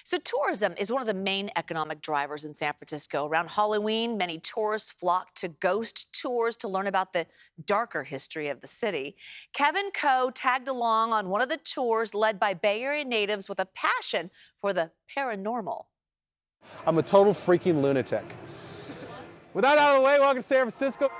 So tourism is one of the main economic drivers in San Francisco. Around Halloween, many tourists flock to ghost tours to learn about the darker history of the city. Kevin Coe tagged along on one of the tours led by Bay Area natives with a passion for the paranormal. I'm a total freaking lunatic. With that out of the way, welcome to San Francisco.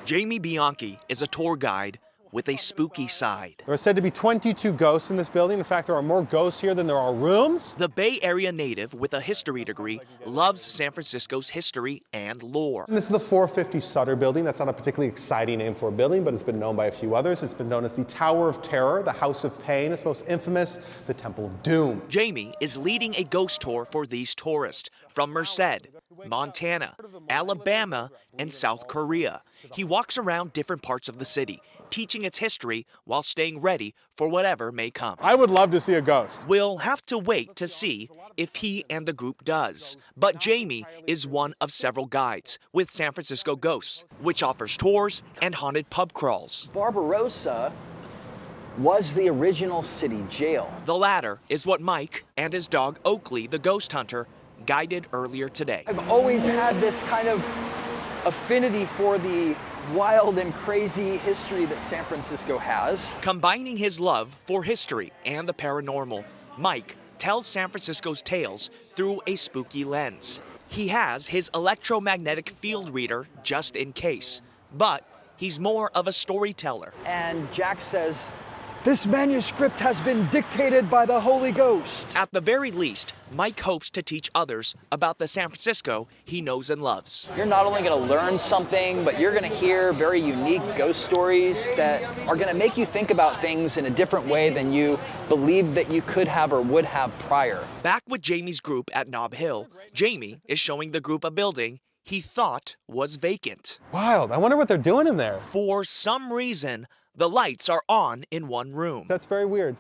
Jamie Bianchi is a tour guide with a spooky side. There are said to be 22 ghosts in this building. In fact, there are more ghosts here than there are rooms. The Bay Area native with a history degree loves San Francisco's history and lore. And this is the 450 Sutter building. That's not a particularly exciting name for a building, but it's been known by a few others. It's been known as the Tower of Terror, the House of Pain. It's most infamous, the Temple of Doom. Jamie is leading a ghost tour for these tourists from Merced, Montana, Alabama, and South Korea. He walks around different parts of the city, teaching its history while staying ready for whatever may come. I would love to see a ghost. We'll have to wait to see if he and the group does. But Jamie is one of several guides with San Francisco Ghosts, which offers tours and haunted pub crawls. Barbarossa was the original city jail. The latter is what Mike and his dog Oakley, the ghost hunter, guided earlier today. I've always had this kind of affinity for the wild and crazy history that San Francisco has. Combining his love for history and the paranormal, Mike tells San Francisco's tales through a spooky lens. He has his electromagnetic field reader just in case, but he's more of a storyteller. And Jack says, "This manuscript has been dictated by the Holy Ghost." At the very least, Mike hopes to teach others about the San Francisco he knows and loves. You're not only going to learn something, but you're going to hear very unique ghost stories that are going to make you think about things in a different way than you believed that you could have or would have prior. Back with Jamie's group at Nob Hill, Jamie is showing the group a building he thought was vacant. Wild. I wonder what they're doing in there. For some reason, the lights are on in one room. That's very weird.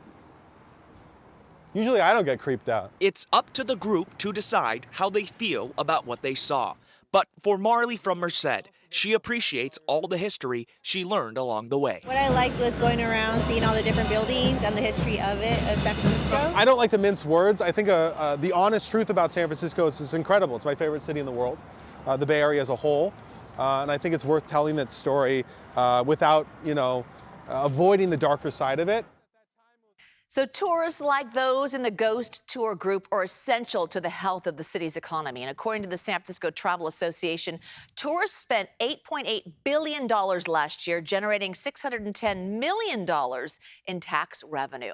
Usually I don't get creeped out. It's up to the group to decide how they feel about what they saw. But for Marley from Merced, she appreciates all the history she learned along the way. What I liked was going around, seeing all the different buildings and the history of San Francisco. I don't like to mince words. I think the honest truth about San Francisco is it's incredible. It's my favorite city in the world, the Bay Area as a whole. And I think it's worth telling that story without, avoiding the darker side of it. So tours like those in the ghost tour group are essential to the health of the city's economy. And according to the San Francisco Travel Association, tourists spent $8.8 billion last year, generating $610 million in tax revenue.